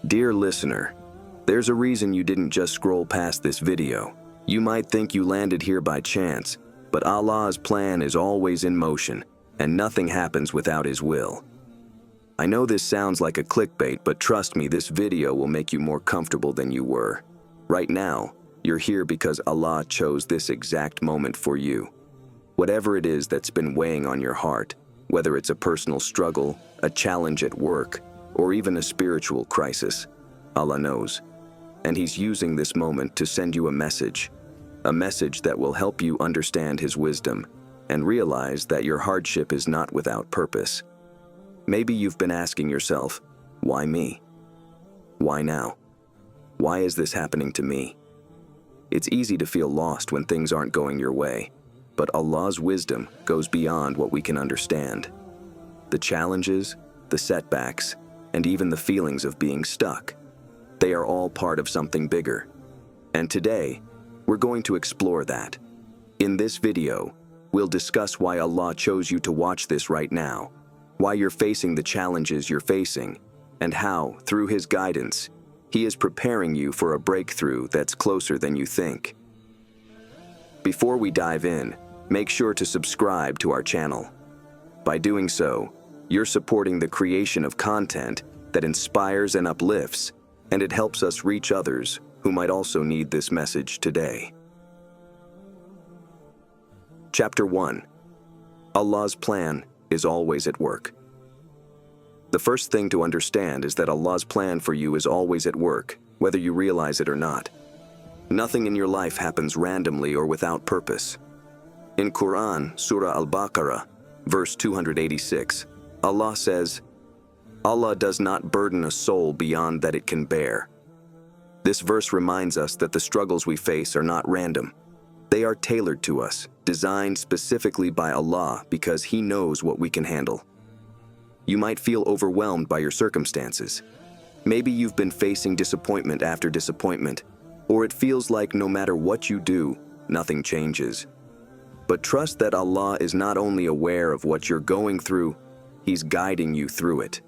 Dear listener, there's a reason you didn't just scroll past this video. You might think you landed here by chance, but Allah's plan is always in motion, and nothing happens without His will. I know this sounds like a clickbait, but trust me, this video will make you more comfortable than you were. Right now, you're here because Allah chose this exact moment for you. Whatever it is that's been weighing on your heart, whether it's a personal struggle, a challenge at work, or even a spiritual crisis, Allah knows. And He's using this moment to send you a message that will help you understand His wisdom and realize that your hardship is not without purpose. Maybe you've been asking yourself, why me? Why now? Why is this happening to me? It's easy to feel lost when things aren't going your way, but Allah's wisdom goes beyond what we can understand. The challenges, the setbacks, and even the feelings of being stuck, they are all part of something bigger. And today, we're going to explore that. In this video, we'll discuss why Allah chose you to watch this right now, why you're facing the challenges you're facing, and how, through His guidance, He is preparing you for a breakthrough that's closer than you think. Before we dive in, make sure to subscribe to our channel. By doing so, you're supporting the creation of content that inspires and uplifts, and it helps us reach others who might also need this message today. Chapter 1. Allah's plan is always at work. The first thing to understand is that Allah's plan for you is always at work, whether you realize it or not. Nothing in your life happens randomly or without purpose. In Quran, Surah Al-Baqarah, verse 286, Allah says, Allah does not burden a soul beyond that it can bear. This verse reminds us that the struggles we face are not random. They are tailored to us, designed specifically by Allah because He knows what we can handle. You might feel overwhelmed by your circumstances. Maybe you've been facing disappointment after disappointment, or it feels like no matter what you do, nothing changes. But trust that Allah is not only aware of what you're going through, He's guiding you through it.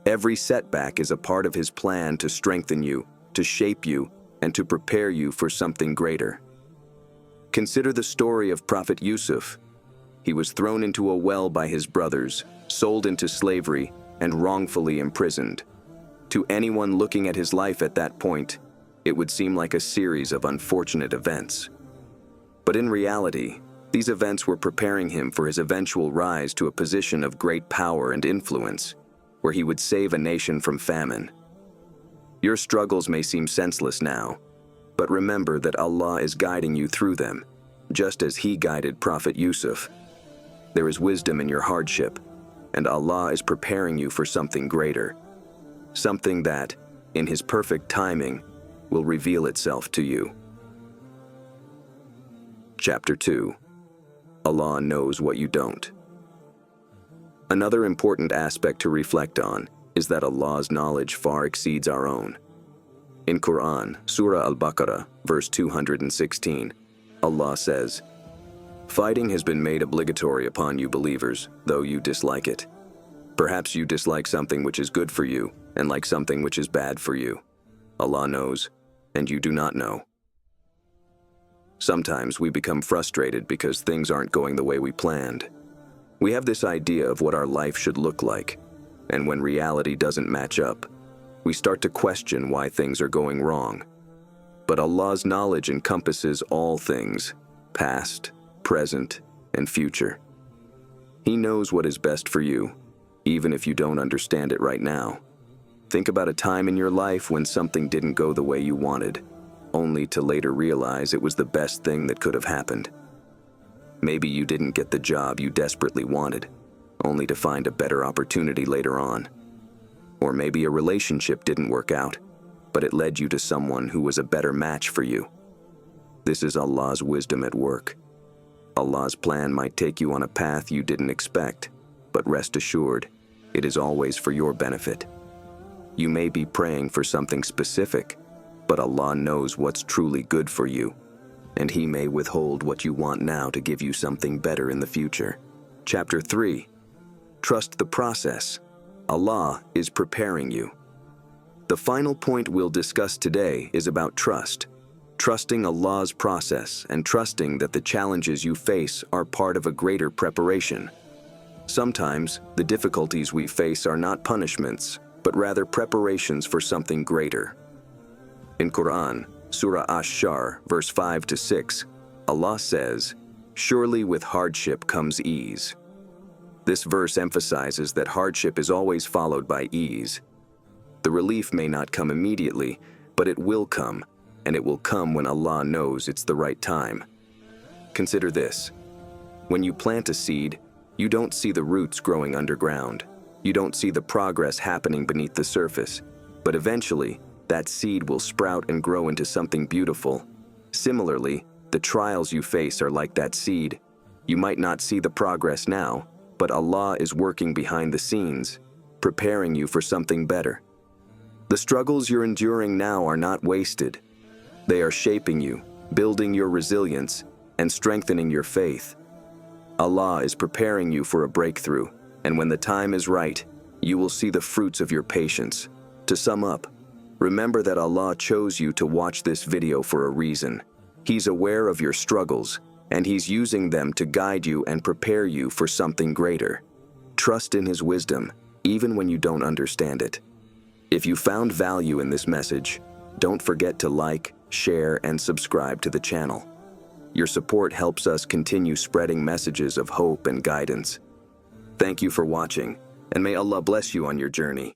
Every setback is a part of His plan to strengthen you, to shape you, and to prepare you for something greater. Consider the story of Prophet Yusuf. He was thrown into a well by his brothers, sold into slavery, and wrongfully imprisoned. To anyone looking at his life at that point, it would seem like a series of unfortunate events. But in reality, these events were preparing him for his eventual rise to a position of great power and influence, where he would save a nation from famine. Your struggles may seem senseless now, but remember that Allah is guiding you through them, just as He guided Prophet Yusuf. There is wisdom in your hardship, and Allah is preparing you for something greater, something that, in His perfect timing, will reveal itself to you. Chapter 2. Allah knows what you don't. Another important aspect to reflect on is that Allah's knowledge far exceeds our own. In Quran, Surah Al-Baqarah, verse 216, Allah says, "Fighting has been made obligatory upon you believers, though you dislike it. Perhaps you dislike something which is good for you, and like something which is bad for you. Allah knows, and you do not know." Sometimes we become frustrated because things aren't going the way we planned. We have this idea of what our life should look like, and when reality doesn't match up, we start to question why things are going wrong. But Allah's knowledge encompasses all things, past, present, and future. He knows what is best for you, even if you don't understand it right now. Think about a time in your life when something didn't go the way you wanted, only to later realize it was the best thing that could have happened. Maybe you didn't get the job you desperately wanted, only to find a better opportunity later on. Or maybe a relationship didn't work out, but it led you to someone who was a better match for you. This is Allah's wisdom at work. Allah's plan might take you on a path you didn't expect, but rest assured, it is always for your benefit. You may be praying for something specific, but Allah knows what's truly good for you, and He may withhold what you want now to give you something better in the future. Chapter 3. Trust the process. Allah is preparing you. The final point we'll discuss today is about trust. Trusting Allah's process and trusting that the challenges you face are part of a greater preparation. Sometimes, the difficulties we face are not punishments, but rather preparations for something greater. In Quran, Surah Ash-Shar, verse 5 to 6, Allah says, "Surely with hardship comes ease." This verse emphasizes that hardship is always followed by ease. The relief may not come immediately, but it will come, and it will come when Allah knows it's the right time. Consider this. When you plant a seed, you don't see the roots growing underground. You don't see the progress happening beneath the surface, but eventually, that seed will sprout and grow into something beautiful. Similarly, the trials you face are like that seed. You might not see the progress now, but Allah is working behind the scenes, preparing you for something better. The struggles you're enduring now are not wasted. They are shaping you, building your resilience, and strengthening your faith. Allah is preparing you for a breakthrough, and when the time is right, you will see the fruits of your patience. To sum up, remember that Allah chose you to watch this video for a reason. He's aware of your struggles, and He's using them to guide you and prepare you for something greater. Trust in His wisdom, even when you don't understand it. If you found value in this message, don't forget to like, share, and subscribe to the channel. Your support helps us continue spreading messages of hope and guidance. Thank you for watching, and may Allah bless you on your journey.